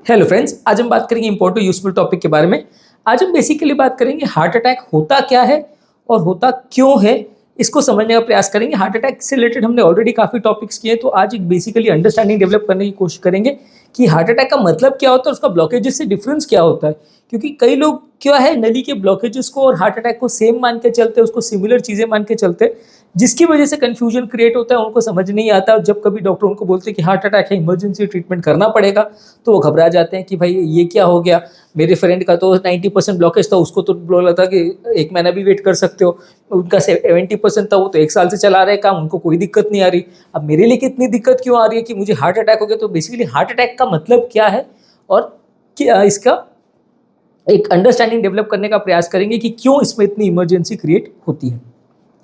Hello friends, आज हम बात करेंगे इंपॉर्टेंट यूजफुल टॉपिक के बारे में। आज हम बेसिकली बात करेंगे हार्ट अटैक होता क्या है और होता क्यों है, इसको समझने का प्रयास करेंगे। हार्ट अटैक से रिलेटेड हमने ऑलरेडी काफ़ी टॉपिक्स किए, तो आज एक बेसिकली अंडरस्टैंडिंग डेवलप करने की कोशिश करेंगे कि हार्ट अटैक का मतलब क्या होता है, उसका ब्लॉकेजेस से डिफरेंस क्या होता है। क्योंकि कई लोग क्या है, नली के ब्लॉकेजेस को और हार्ट अटैक को सेम मान के चलते हैं, उसको सिमिलर चीज़ें मान के चलते हैं, जिसकी वजह से कंफ्यूजन क्रिएट होता है, उनको समझ नहीं आता। और जब कभी डॉक्टर उनको बोलते हैं कि हार्ट अटैक है, इमरजेंसी ट्रीटमेंट करना पड़ेगा, तो वो घबरा जाते हैं कि भाई ये क्या हो गया, मेरे फ्रेंड का तो 90% ब्लॉकेज था, उसको तो बोला था कि 1 महीना भी वेट कर सकते हो, उनका 70% था, वो तो 1 साल से चला रहे काम, उनको कोई दिक्कत नहीं आ रही। अब मेरे लिए कितनी दिक्कत क्यों आ रही है कि मुझे हार्ट अटैक हो गया। तो बेसिकली हार्ट अटैक का मतलब क्या है और क्या इसका एक अंडरस्टैंडिंग डेवलप करने का प्रयास करेंगे कि क्यों इसमें इतनी इमरजेंसी क्रिएट होती है।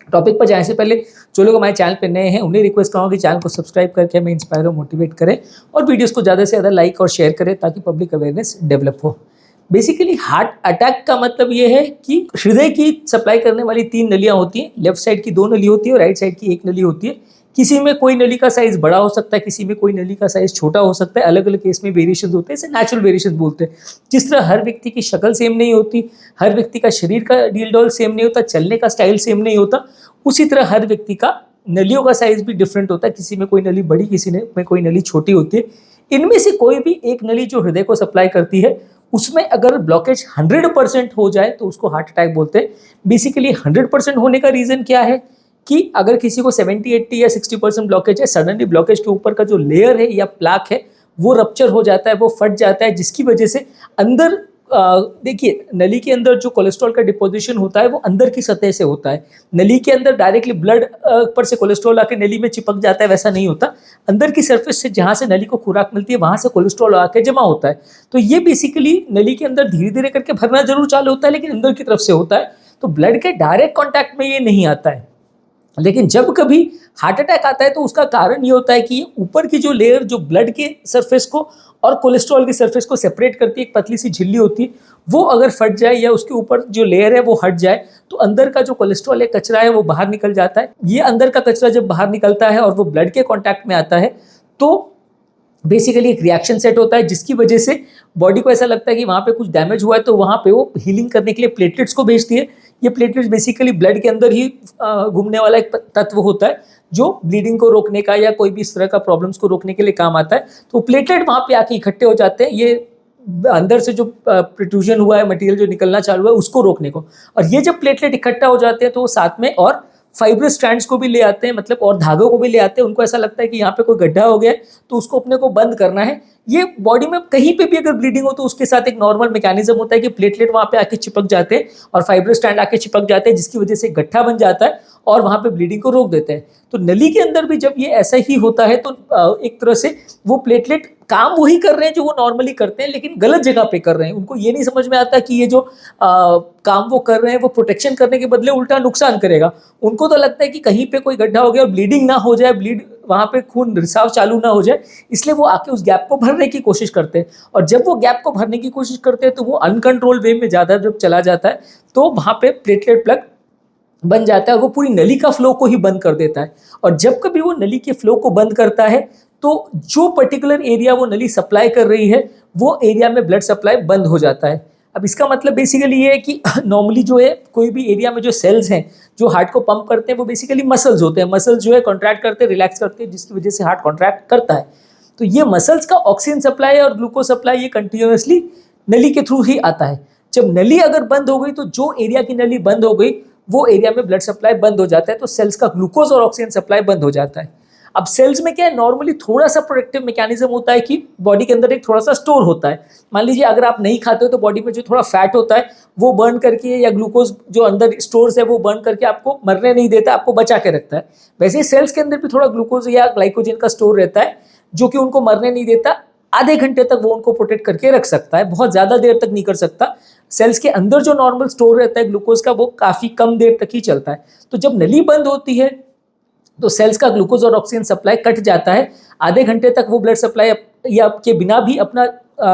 टॉपिक पर जाने से पहले जो लोग हमारे चैनल पर नए हैं उन्हें रिक्वेस्ट करूँगा कि चैनल को सब्सक्राइब करके हमें इंस्पायर और मोटिवेट करें और वीडियोस को ज़्यादा से ज़्यादा लाइक और शेयर करें ताकि पब्लिक अवेयरनेस डेवलप हो। बेसिकली हार्ट अटैक का मतलब ये है कि हृदय की सप्लाई करने वाली 3 नलियाँ होती हैं। लेफ्ट साइड की 2 नली होती है और राइट साइड की 1 नली होती है। किसी में कोई नली का साइज बड़ा हो सकता है, किसी में कोई नली का साइज छोटा हो सकता है, अलग अलग केस में वेरिएशन होते हैं, इसे नेचुरल वेरिएशन बोलते हैं। जिस तरह हर व्यक्ति की शक्ल सेम नहीं होती, हर व्यक्ति का शरीर का डील डॉल सेम नहीं होता, चलने का स्टाइल सेम नहीं होता, उसी तरह हर व्यक्ति का नलियों का साइज भी डिफरेंट होता है। किसी में कोई नली बड़ी, किसी में कोई नली छोटी होती है। इनमें से कोई भी एक नली जो हृदय को सप्लाई करती है, उसमें अगर ब्लॉकेज 100% हो जाए तो उसको हार्ट अटैक बोलते हैं। बेसिकली 100% होने का रीजन क्या है कि अगर किसी को 70, 80 या 60% ब्लॉकेज है, सडनली ब्लॉकेज के ऊपर का जो लेयर है या प्लाक है वो रप्चर हो जाता है, वो फट जाता है, जिसकी वजह से अंदर देखिए, नली के अंदर जो कोलेस्ट्रॉल का डिपोजिशन होता है वो अंदर की सतह से होता है। नली के अंदर डायरेक्टली ब्लड पर से कोलेस्ट्रॉल आके नली में चिपक जाता है, वैसा नहीं होता। अंदर की सरफेस से जहाँ से नली को खुराक मिलती है वहाँ से कोलेस्ट्रॉल आके जमा होता है। तो ये बेसिकली नली के अंदर धीरे धीरे करके भरना जरूर चालू होता है, लेकिन अंदर की तरफ से होता है, तो ब्लड के डायरेक्ट कॉन्टैक्ट में ये नहीं आता है। लेकिन जब कभी हार्ट अटैक आता है तो उसका कारण ये होता है कि ऊपर की जो लेयर जो ब्लड के सरफेस को और कोलेस्ट्रॉल की सरफेस को सेपरेट करती है, एक पतली सी झिल्ली होती है, वो अगर फट जाए या उसके ऊपर जो लेयर है वो हट जाए तो अंदर का जो कोलेस्ट्रॉल है, कचरा है, वो बाहर निकल जाता है। ये अंदर का कचरा जब बाहर निकलता है और वो ब्लड के कॉन्टैक्ट में आता है तो बेसिकली एक रिएक्शन सेट होता है, जिसकी वजह से बॉडी को ऐसा लगता है कि वहाँ पे कुछ डैमेज हुआ है, तो वहाँ पे वो हीलिंग करने के लिए प्लेटलेट्स को भेजती है। ये प्लेटलेट्स बेसिकली ब्लड के अंदर ही घूमने वाला एक तत्व होता है जो ब्लीडिंग को रोकने का या कोई भी इस तरह का प्रॉब्लम्स को रोकने के लिए काम आता है। तो प्लेटलेट वहाँ पे आके इकट्ठे हो जाते हैं, ये अंदर से जो प्रोट्रूजन हुआ है, मटेरियल जो निकलना चालू है, उसको रोकने को। और ये जब प्लेटलेट इकट्ठा हो जाते हैं तो वो साथ में और फाइब्रस स्ट्रैंड्स को भी ले आते हैं, मतलब और धागों को भी ले आते हैं। उनको ऐसा लगता है कि यहाँ पे कोई गड्ढा हो गया है तो उसको अपने को बंद करना है। ये बॉडी में कहीं पे भी अगर ब्लीडिंग हो तो उसके साथ एक नॉर्मल मैकेनिज्म होता है कि प्लेटलेट वहाँ पे आके चिपक जाते हैं और फाइब्रस स्ट्रैंड आके चिपक जाते हैं, जिसकी वजह से गड्ढा बन जाता है और वहाँ पे ब्लीडिंग को रोक देते हैं। तो नली के अंदर भी जब ये ऐसा ही होता है तो एक तरह से वो प्लेटलेट काम वही कर रहे हैं जो वो नॉर्मली करते हैं, लेकिन गलत जगह पे कर रहे हैं। उनको ये नहीं समझ में आता कि ये जो काम वो कर रहे हैं वो प्रोटेक्शन करने के बदले उल्टा नुकसान करेगा। उनको तो लगता है कि कहीं पे कोई गड्ढा हो गया और ब्लीडिंग ना हो जाए, वहाँ पे खून रिसाव चालू ना हो जाए, इसलिए वो आके उस गैप को भरने की कोशिश करते हैं। और जब वो गैप को भरने की कोशिश करते हैं तो वो अनकंट्रोल वे में ज़्यादा जब चला जाता है तो वहाँ पे प्लेटलेट प्लग बन जाता है और वो पूरी नली का फ्लो को ही बंद कर देता है। और जब कभी वो नली के फ्लो को बंद करता है तो जो पर्टिकुलर एरिया वो नली सप्लाई कर रही है वो एरिया में ब्लड सप्लाई बंद हो जाता है। अब इसका मतलब बेसिकली ये है कि नॉर्मली जो है कोई भी एरिया में जो सेल्स हैं जो हार्ट को पंप करते हैं वो बेसिकली मसल्स होते हैं। मसल्स जो है कॉन्ट्रैक्ट करते हैं, रिलैक्स करते हैं, जिसकी वजह से हार्ट कॉन्ट्रैक्ट करता है। तो ये मसल्स का ऑक्सीजन सप्लाई और ग्लूकोज सप्लाई ये कंटिन्यूसली नली के थ्रू ही आता है। जब नली अगर बंद हो गई तो जो एरिया की नली बंद हो गई वो एरिया में ब्लड सप्लाई बंद हो जाता है, तो सेल्स का ग्लूकोज और ऑक्सीजन सप्लाई बंद हो जाता है। अब सेल्स में क्या है, नॉर्मली थोड़ा सा प्रोटेक्टिव मैकेनिज्म होता है कि बॉडी के अंदर एक थोड़ा सा स्टोर होता है। मान लीजिए अगर आप नहीं खाते हो तो बॉडी में जो थोड़ा फैट होता है वो बर्न करके, या ग्लूकोज जो अंदर स्टोर्स है वो बर्न करके आपको मरने नहीं देता, आपको बचा के रखता है। वैसे ही सेल्स के अंदर भी थोड़ा ग्लूकोज या ग्लाइकोजन का स्टोर रहता है जो कि उनको मरने नहीं देता। आधे घंटे तक वो उनको प्रोटेक्ट करके रख सकता है, बहुत ज़्यादा देर तक नहीं कर सकता। सेल्स के अंदर जो नॉर्मल स्टोर रहता है ग्लूकोज का वो काफ़ी कम देर तक ही चलता है। तो जब नली बंद होती है तो सेल्स का ग्लूकोज और ऑक्सीजन सप्लाई कट जाता है। आधे घंटे तक वो ब्लड सप्लाई या के बिना भी अपना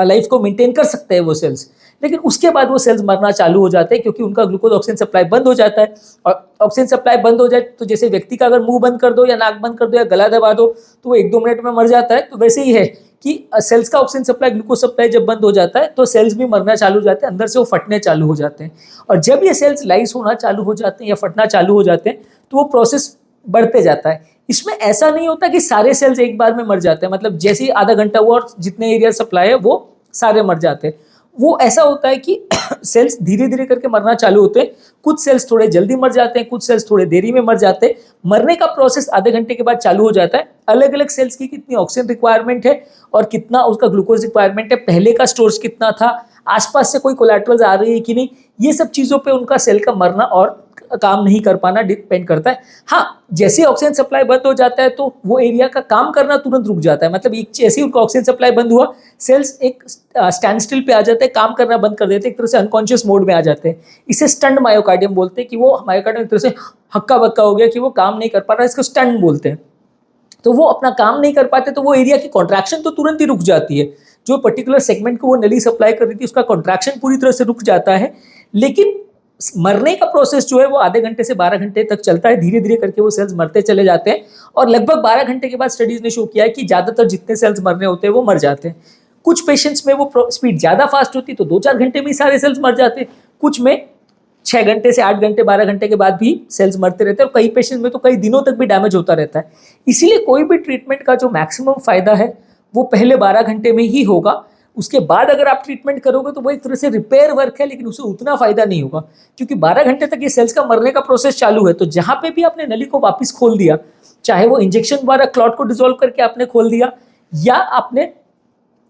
लाइफ को मेंटेन कर सकते हैं वो सेल्स, लेकिन उसके बाद वो सेल्स मरना चालू हो जाते हैं क्योंकि उनका ग्लूकोज ऑक्सीजन सप्लाई बंद हो जाता है। और ऑक्सीजन सप्लाई बंद हो जाए तो जैसे व्यक्ति का अगर मुंह बंद कर दो या नाक बंद कर दो या गला दबा दो तो वो 1-2 मिनट में मर जाता है, तो वैसे ही है कि सेल्स का ऑक्सीजन सप्लाई, ग्लूकोज सप्लाई जब बंद हो जाता है तो सेल्स भी मरना चालू हो जाते हैं, अंदर से वो फटने चालू हो जाते हैं। और जब ये सेल्स लाइस होना चालू हो जाते हैं या फटना चालू हो जाते हैं तो वो प्रोसेस बढ़ते जाता है। इसमें ऐसा नहीं होता कि सारे सेल्स एक बार में मर जाते हैं, मतलब जैसे ही आधा घंटा हुआ और जितने एरिया सप्लाई है वो सारे मर जाते हैं। वो ऐसा होता है कि सेल्स धीरे धीरे करके मरना चालू होते हैं। कुछ सेल्स थोड़े जल्दी मर जाते हैं, कुछ सेल्स थोड़े देरी में मर जाते हैं। मरने का प्रोसेस आधे घंटे के बाद चालू हो जाता है। अलग अलग सेल्स की कितनी ऑक्सीजन रिक्वायरमेंट है और कितना उसका ग्लूकोज रिक्वायरमेंट है, पहले का स्टोरेज कितना था, आसपास से कोई कोलैटरल्स आ रही है कि नहीं, ये सब चीज़ों पे उनका सेल का मरना और काम नहीं कर पाना डिपेंड करता है। हाँ, जैसे ऑक्सीजन सप्लाई बंद हो जाता है तो वो एरिया का काम करना तुरंत रुक जाता है, मतलब एक जैसे ही उनका ऑक्सीजन सप्लाई बंद हुआ सेल्स एक स्टैंड स्टिल पे आ जाते हैं, काम करना बंद कर देते हैं, एक तरह से अनकॉन्शियस मोड में आ जाते हैं। इसे स्टंड मायोकार्डियम बोलते हैं कि वो मायोकार्डियम एक तरह से हक्का बक्का हो गया कि वो काम नहीं कर पा रहा, इसको स्टंड बोलते हैं। तो वो अपना काम नहीं कर पाते तो वो एरिया की कॉन्ट्रैक्शन तो तुरंत ही रुक जाती है। जो पर्टिकुलर सेगमेंट को वो नली सप्लाई कर रही थी उसका कॉन्ट्रैक्शन पूरी तरह से रुक जाता है। लेकिन मरने का प्रोसेस जो है वो आधे घंटे से 12 घंटे तक चलता है, धीरे धीरे करके वो सेल्स मरते चले जाते हैं। और लगभग 12 घंटे के बाद स्टडीज ने शो किया है कि ज़्यादातर जितने सेल्स मरने होते हैं वो मर जाते हैं। कुछ पेशेंट्स में वो स्पीड ज़्यादा फास्ट होती है तो 2-4 घंटे में ही सारे सेल्स मर जाते हैं, कुछ में 6 घंटे से 8 घंटे 12 घंटे के बाद भी सेल्स मरते रहते हैं, और कई पेशेंट में तो कई दिनों तक भी डैमेज होता रहता है। इसीलिए कोई भी ट्रीटमेंट का जो मैक्सिमम फायदा है वो पहले 12 घंटे में ही होगा। उसके बाद अगर आप ट्रीटमेंट करोगे तो वो एक तरह से रिपेयर वर्क है, लेकिन उसे उतना फायदा नहीं होगा, क्योंकि 12 घंटे तक ये सेल्स का मरने का प्रोसेस चालू है। तो जहां पे भी आपने नली को वापस खोल दिया, चाहे वो इंजेक्शन द्वारा क्लॉट को डिसॉल्व करके आपने खोल दिया या आपने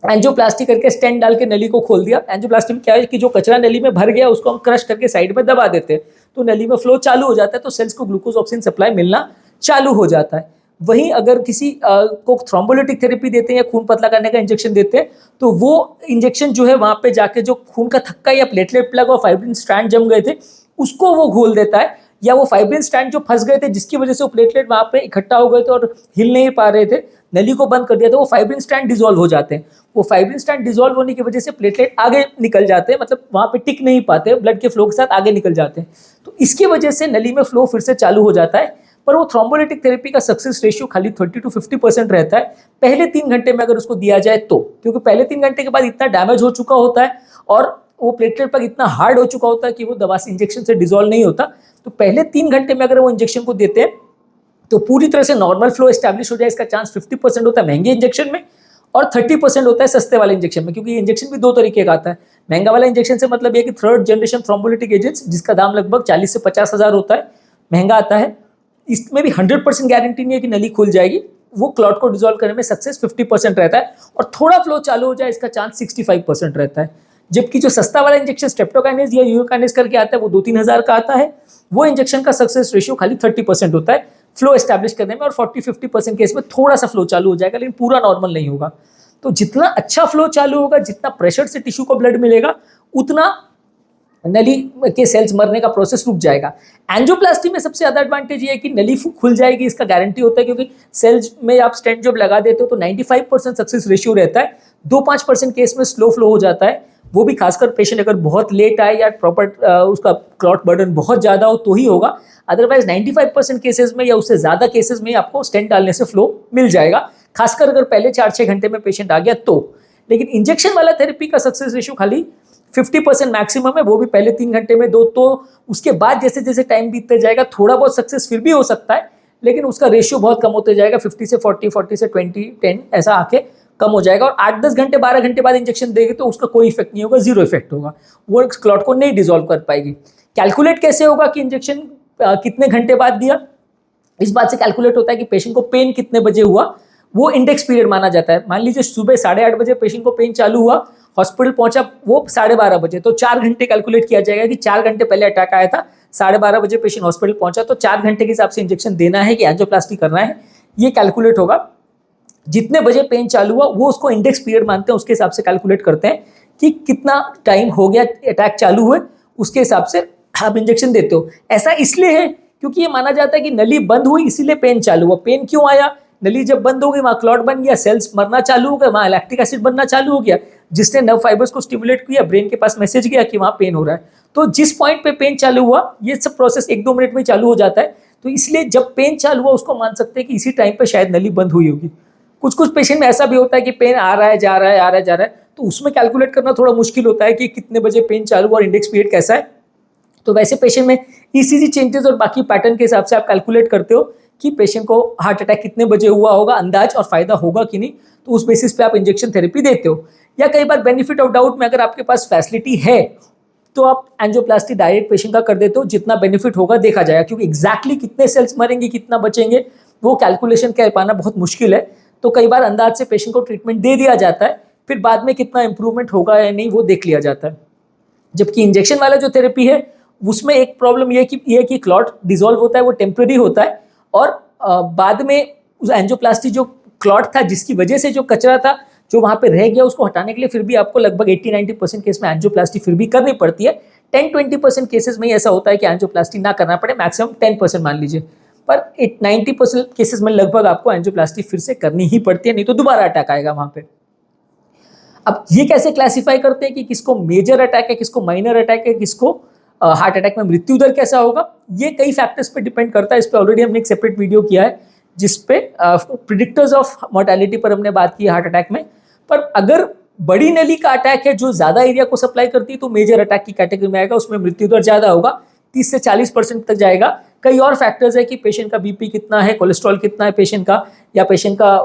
एंजियोप्लास्टी करके स्टेंट डाल के नली को खोल दिया। एंजियोप्लास्टी में क्या है कि जो कचरा नली में भर गया उसको हम क्रश करके साइड में दबा देते हैं तो नली में फ्लो चालू हो जाता है, तो सेल्स को ग्लूकोज ऑक्सीजन सप्लाई मिलना चालू हो जाता है। वहीं अगर किसी को थ्रोम्बोलिटिक थेरेपी देते हैं या खून पतला करने का इंजेक्शन देते हैं तो वो इंजेक्शन जो है वहां पे जाके जो खून का थक्का या प्लेटलेट प्लग और फाइब्रिन स्ट्रैंड जम गए थे उसको वो घोल देता है, या वो फाइब्रिन स्ट्रैंड जो फंस गए थे जिसकी वजह से वो प्लेटलेट वहां पे इकट्ठा हो गए थे और हिल नहीं पा रहे थे, नली को बंद कर दिया तो वो फाइब्रिन स्ट्रैंड डिसॉल्व हो जाते हैं। वो फाइब्रिन स्ट्रैंड डिसॉल्व होने की वजह से प्लेटलेट आगे निकल जाते हैं, मतलब वहां पे टिक नहीं पाते, ब्लड के फ्लो के साथ आगे निकल जाते हैं। तो इसकी वजह से नली में फ्लो फिर से चालू हो जाता है। पर वो थ्रोम्बोलिटिक थेरेपी का सक्सेस रेशियो खाली 30 to 50% रहता है पहले 3 घंटे में अगर उसको दिया जाए तो, क्योंकि पहले 3 घंटे के बाद इतना डैमेज हो चुका होता है और वो प्लेटलेट पर इतना हार्ड हो चुका होता है कि वो दवा से इंजेक्शन से डिसॉल्व नहीं होता। तो पहले 3 घंटे में अगर वो इंजेक्शन को देते हैं तो पूरी तरह से नॉर्मल फ्लो एस्टैब्लिश हो जाए, इसका चांस 50% होता है महंगे इंजेक्शन में और 30% होता है सस्ते वाले इंजेक्शन में, क्योंकि इंजेक्शन भी 2 तरीके का आता है। महंगा वाला इंजेक्शन से मतलब ये कि 3rd जनरेशन थ्रोम्बोलिटिक एजेंट्स जिसका दाम लगभग 40 से 50 हज़ार होता है, महंगा आता है। इसमें भी 100% गारंटी नहीं है कि नली खुल जाएगी, वो क्लॉट को डिसॉल्व करने में सक्सेस 50% रहता है और थोड़ा फ्लो चालू हो जाए इसका चांस 65% रहता है। जबकि जो सस्ता वाला इंजेक्शन स्ट्रेप्टोकाइनेज या यूरोकाइनेज करके आता है वो 2-3 हज़ार का आता है, वो इंजेक्शन का सक्सेस रेशियो खाली 30% होता है फ्लो एस्टैब्लिश करने में, और 40-50% केस में थोड़ा सा फ्लो चालू हो जाएगा लेकिन पूरा नॉर्मल नहीं होगा। तो जितना अच्छा फ्लो चालू होगा, जितना प्रेशर से टिश्यू को ब्लड मिलेगा, उतना नली के सेल्स मरने का प्रोसेस रुक जाएगा। एंजियोप्लास्टी में सबसे ज्यादा एडवांटेज ये है कि नली खुल जाएगी, इसका गारंटी होता है, क्योंकि सेल्स में आप स्टेंट जब लगा देते हो तो 95% सक्सेस रेशियो रहता है। 2-5% केस में स्लो फ्लो हो जाता है, वो भी खासकर पेशेंट अगर बहुत लेट आए या प्रॉपर उसका क्लॉट बर्डन बहुत ज़्यादा हो तो ही होगा। अदरवाइज 95% केसेस में या उससे ज़्यादा केसेस में आपको स्टेंट डालने से फ्लो मिल जाएगा, खासकर अगर पहले 4-6 घंटे में पेशेंट आ गया तो। लेकिन इंजेक्शन वाला थेरेपी का सक्सेस रेशियो खाली 50% मैक्सिमम है, वो भी पहले 3 घंटे में 2, तो उसके बाद जैसे जैसे टाइम बीतते जाएगा थोड़ा बहुत सक्सेस फिर भी हो सकता है, लेकिन उसका रेशियो बहुत कम होते जाएगा, 50 से 40, 40 से 20, 10 ऐसा आके कम हो जाएगा। और 8-10 घंटे 12 घंटे बाद इंजेक्शन देगी तो उसका कोई इफेक्ट नहीं होगा, जीरो इफेक्ट होगा, वो क्लॉट को नहीं डिसॉल्व कर पाएगी। कैलकुलेट कैसे होगा कि इंजेक्शन कितने घंटे बाद दिया, इस बात से कैलकुलेट होता है कि पेशेंट को पेन कितने बजे हुआ, वो इंडेक्स पीरियड माना जाता है। मान लीजिए सुबह 8:30 बजे पेशेंट को पेन चालू हुआ, हॉस्पिटल पहुंचा वो 12:30 बजे, तो 4 घंटे कैलकुलेट किया जाएगा कि 4 घंटे पहले अटैक आया था, 12:30 बजे पेशेंट हॉस्पिटल पहुंचा, तो 4 घंटे के हिसाब से इंजेक्शन देना है कि एंजियोप्लास्टी करना है, ये कैलकुलेट होगा। जितने बजे पेन चालू हुआ वो उसको इंडेक्स पीरियड मानते हैं, उसके हिसाब से कैलकुलेट करते हैं कि कितना टाइम हो गया अटैक चालू हुए, उसके हिसाब से आप इंजेक्शन देते हो। ऐसा इसलिए है क्योंकि ये माना जाता है कि नली बंद हुई इसीलिए पेन चालू हुआ। पेन क्यों आया? नली जब बंद हो गई वहाँ क्लॉट बन गया, सेल्स मरना चालू हो गया, वहाँ लैक्टिक एसिड बनना चालू हो गया, जिसने नर्व फाइबर्स को स्टिमुलेट किया, ब्रेन के पास मैसेज गया कि वहाँ पेन हो रहा है। तो जिस पॉइंट पे पेन चालू हुआ ये सब प्रोसेस 1-2 मिनट में चालू हो जाता है, तो इसलिए जब पेन चालू हुआ उसको मान सकते हैं कि इसी टाइम पे शायद नली बंद हुई होगी। कुछ कुछ पेशेंट में ऐसा भी होता है कि पेन आ रहा है जा रहा है आ रहा है जा रहा है, तो उसमें कैलकुलेट करना थोड़ा मुश्किल होता है कि कितने बजे पेन चालू और इंडेक्स पीरियड कैसा है। तो वैसे पेशेंट में ईसीजी चेंजेस और बाकी पैटर्न के हिसाब से आप कैलकुलेट करते हो कि पेशेंट को हार्ट अटैक कितने बजे हुआ होगा अंदाज और फायदा होगा कि नहीं, तो उस बेसिस पे आप इंजेक्शन थेरेपी देते हो। या कई बार बेनिफिट ऑफ डाउट में अगर आपके पास फैसिलिटी है तो आप एंजियोप्लास्टी डायरेक्ट पेशेंट का कर देते हो, जितना बेनिफिट होगा देखा जाएगा, क्योंकि एग्जैक्टली कितने सेल्स मरेंगे कितना बचेंगे वो कैलकुलेशन कर पाना बहुत मुश्किल है। तो कई बार अंदाज से पेशेंट को ट्रीटमेंट दे दिया जाता है, फिर बाद में कितना इंप्रूवमेंट होगा या नहीं वो देख लिया जाता है। जबकि इंजेक्शन वाला जो थेरेपी है उसमें एक प्रॉब्लम ये है कि क्लॉट डिसॉल्व होता है, वो टेम्पररी होता है, और बाद में उस एंजियोप्लास्टी जो क्लॉट था जिसकी वजह से जो कचरा था जो वहाँ पे रह गया उसको हटाने के लिए फिर भी आपको लगभग 80-90% केस में एंजियोप्लास्टी फिर भी करनी पड़ती है। 10-20% केसेस में ऐसा होता है कि एंजियोप्लास्टी ना करना पड़े, मैक्सिमम 10% मान लीजिए, पर 90% केसेस में लगभग आपको एंजियोप्लास्टी फिर से करनी ही पड़ती है, नहीं तो दोबारा अटैक आएगा वहाँ पे। अब ये कैसे क्लासिफाई करते हैं कि किसको मेजर अटैक है, किसको माइनर अटैक है, किसको हार्ट अटैक में मृत्यु दर कैसा होगा, ये कई फैक्टर्स पे डिपेंड करता है। इस पे ऑलरेडी हमने एक सेपरेट वीडियो किया है जिसपे प्रिडिक्टर्स ऑफ मोर्टेलिटी पर हमने बात की है हार्ट अटैक में। पर अगर बड़ी नली का अटैक है जो ज्यादा एरिया को सप्लाई करती है तो मेजर अटैक की कैटेगरी में आएगा, उसमें मृत्यु दर ज्यादा होगा, 30 से 40% तक जाएगा। कई और फैक्टर्स है कि पेशेंट का बीपी कितना है, कोलेस्ट्रॉल कितना है पेशेंट का, या पेशेंट का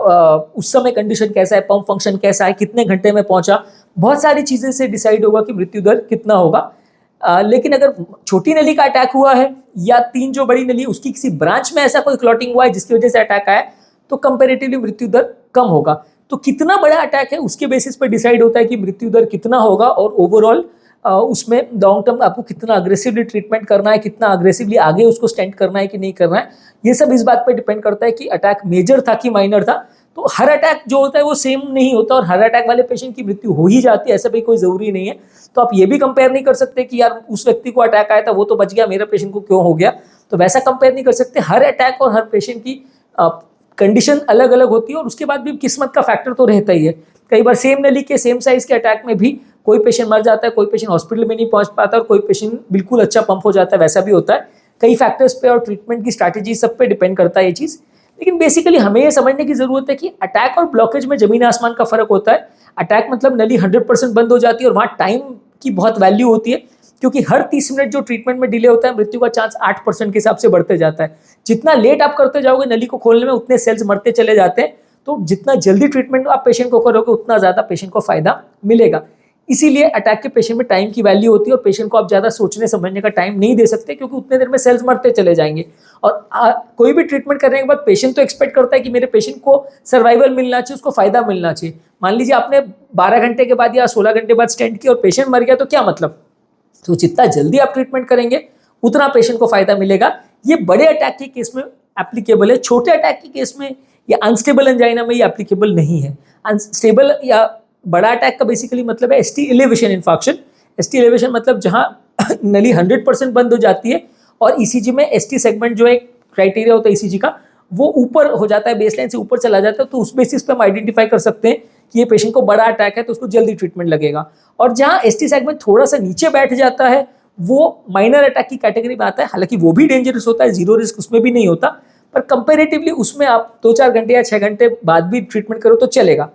उस समय कंडीशन कैसा है, पंप फंक्शन कैसा है, कितने घंटे में पहुंचा, बहुत सारी चीजें से डिसाइड होगा कि मृत्यु दर कितना होगा। लेकिन अगर छोटी नली का अटैक हुआ है या 3 जो बड़ी नली उसकी किसी ब्रांच में ऐसा कोई क्लॉटिंग हुआ है जिसकी वजह से अटैक आया तो कंपैरेटिवली मृत्यु दर कम होगा। तो कितना बड़ा अटैक है उसके बेसिस पर डिसाइड होता है कि मृत्यु दर कितना होगा, और ओवरऑल उसमें लॉन्ग टर्म आपको कितना अग्रेसिवली ट्रीटमेंट करना है, कितना अग्रेसिवली आगे उसको स्टेंट करना है कि नहीं करना है, ये सब इस बात पर डिपेंड करता है कि अटैक मेजर था कि माइनर था। तो हर अटैक जो होता है वो सेम नहीं होता, और हर अटैक वाले पेशेंट की मृत्यु हो ही जाती है ऐसा भी कोई जरूरी नहीं है। तो आप ये भी कंपेयर नहीं कर सकते कि यार उस व्यक्ति को अटैक आया था वो तो बच गया, मेरा पेशेंट को क्यों हो गया, तो वैसा कंपेयर नहीं कर सकते। हर अटैक और हर पेशेंट की कंडीशन अलग अलग होती है, और उसके बाद भी किस्मत का फैक्टर तो रहता ही है। कई बार सेम नली के सेम साइज के अटैक में भी कोई पेशेंट मर जाता है, कोई पेशेंट हॉस्पिटल में नहीं पहुंच पाता, और कोई पेशेंट बिल्कुल अच्छा पंप हो जाता है, वैसा भी होता है। कई फैक्टर्स पे और ट्रीटमेंट की स्ट्रैटेजी सब पे डिपेंड करता है ये चीज़। लेकिन बेसिकली हमें ये समझने की जरूरत है कि अटैक और ब्लॉकेज में जमीन आसमान का फर्क होता है। अटैक मतलब नली 100% बंद हो जाती है और वहाँ टाइम की बहुत वैल्यू होती है, क्योंकि हर 30 मिनट जो ट्रीटमेंट में डिले होता है मृत्यु का चांस 8% के हिसाब से बढ़ते जाता है। जितना लेट आप करते जाओगे नली को खोलने में उतने सेल्स मरते चले जाते हैं। तो जितना जल्दी ट्रीटमेंट आप पेशेंट को करोगे उतना ज़्यादा पेशेंट को फायदा मिलेगा। इसीलिए अटैक के पेशेंट में टाइम की वैल्यू होती है, और पेशेंट को आप ज़्यादा सोचने समझने का टाइम नहीं दे सकते, क्योंकि उतने देर में सेल्स मरते चले जाएंगे। और कोई भी ट्रीटमेंट करने के बाद पेशेंट तो एक्सपेक्ट करता है कि मेरे पेशेंट को सर्वाइवल मिलना चाहिए, उसको फायदा मिलना चाहिए। मान लीजिए आपने 12 घंटे के बाद या 16 घंटे बाद स्टेंट किया और पेशेंट मर गया, तो क्या मतलब। तो जितना जल्दी आप ट्रीटमेंट करेंगे उतना पेशेंट को फायदा मिलेगा। ये बड़े अटैक के केस में एप्लीकेबल है, छोटे अटैक के केस में या अनस्टेबल एंजाइना में ये एप्लीकेबल नहीं है। अनस्टेबल या बड़ा अटैक का बेसिकली मतलब है ST elevation infarction. ST elevation मतलब जहां नली 100% बंद हो जाती है और ईसीजी में एसटी सेगमेंट जो एक क्राइटेरिया होता है ईसीजी का वो ऊपर हो जाता है, बेसलाइन से ऊपर चला जाता है, तो उस बेसिस पे हम आइडेंटिफाई कर सकते हैं कि ये पेशेंट को बड़ा अटैक है तो उसको जल्दी ट्रीटमेंट लगेगा। और जहां एसटी सेगमेंट थोड़ा सा नीचे बैठ जाता है वो माइनर अटैक की कैटेगरी में आता है। हालांकि वो भी डेंजरस होता है, जीरो रिस्क उसमें भी नहीं होता, पर कंपेरेटिवली उसमें आप 2-4 घंटे या 6 घंटे बाद भी ट्रीटमेंट करो तो चलेगा।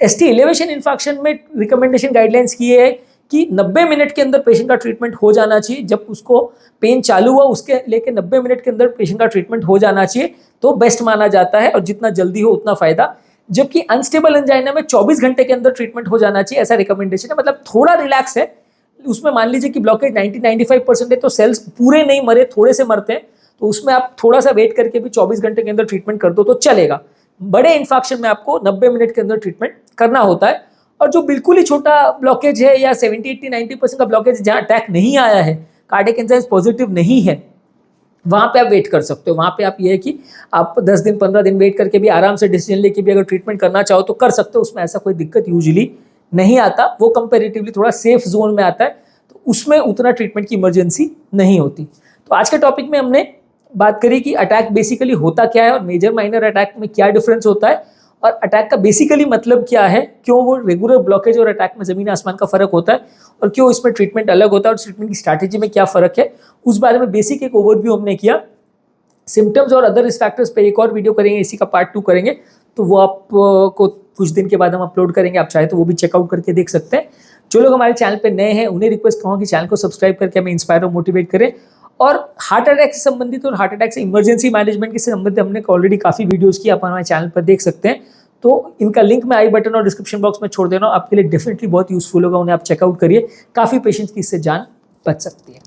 एसटी एलिवेशन इन्फेक्शन में रिकमेंडेशन गाइडलाइंस की है कि 90 मिनट के अंदर पेशेंट का ट्रीटमेंट हो जाना चाहिए। जब उसको पेन चालू हुआ उसके लेके 90 मिनट के अंदर पेशेंट का ट्रीटमेंट हो जाना चाहिए तो बेस्ट माना जाता है, और जितना जल्दी हो उतना फायदा। जबकि अनस्टेबल एंजाइना में 24 घंटे के अंदर ट्रीटमेंट हो जाना चाहिए, ऐसा रिकमेंडेशन है। मतलब थोड़ा रिलैक्स है उसमें। मान लीजिए कि ब्लॉकेज 90-95% है तो सेल्स पूरे नहीं मरे, थोड़े से मरते हैं, तो उसमें आप थोड़ा सा वेट करके भी 24 घंटे के अंदर ट्रीटमेंट कर दो तो चलेगा। बड़े इन्फेक्शन में आपको 90 मिनट के अंदर ट्रीटमेंट करना होता है। और जो बिल्कुल ही छोटा ब्लॉकेज है या 70-80-90% का ब्लॉकेज जहाँ अटैक नहीं आया है, कार्डियक एंजाइम्स पॉजिटिव नहीं है, वहाँ पे आप वेट कर सकते हो। वहाँ पे आप ये है कि आप 10 दिन 15 दिन वेट करके भी आराम से डिसीजन लेके भी अगर ट्रीटमेंट करना चाहो तो कर सकते हो, उसमें ऐसा कोई दिक्कत यूजुअली नहीं आता। वो कंपेरेटिवली थोड़ा सेफ जोन में आता है, तो उसमें उतना ट्रीटमेंट की इमरजेंसी नहीं होती। तो आज के टॉपिक में हमने बात करी कि अटैक बेसिकली होता क्या है और मेजर माइनर अटैक में क्या डिफरेंस होता है, और अटैक का बेसिकली मतलब क्या है, क्यों वो रेगुलर ब्लॉकेज और अटैक में जमीन आसमान का फर्क होता है, और क्यों इसमें ट्रीटमेंट अलग होता है, और ट्रीटमेंट की स्ट्रैटेजी में क्या फर्क है, उस बारे में बेसिक एक ओवरव्यू हमने किया। सिम्टम्स और अदर रिस्क फैक्टर्स पे एक और वीडियो करेंगे, इसी का पार्ट 2 करेंगे, तो वो आपको कुछ दिन के बाद हम अपलोड करेंगे, आप चाहे तो वो भी चेकआउट करके देख सकते हैं। जो लोग हमारे चैनल पे नए हैं उन्हें रिक्वेस्ट करूँगा कि चैनल को सब्सक्राइब करके हमें इंस्पायर और मोटिवेट करें। और हार्ट अटैक से संबंधित और हार्ट अटैक से इमरजेंसी मैनेजमेंट के संबंधित हमने ऑलरेडी काफ़ी वीडियोज़ की, आप हमारे चैनल पर देख सकते हैं। तो इनका लिंक मैं आई बटन और डिस्क्रिप्शन बॉक्स में छोड़ दे रहा हूँ, आपके लिए डेफिनेटली बहुत यूजफुल होगा, उन्हें आप चेकआउट करिए, काफ़ी पेशेंट्स की इससे जान बच सकती है।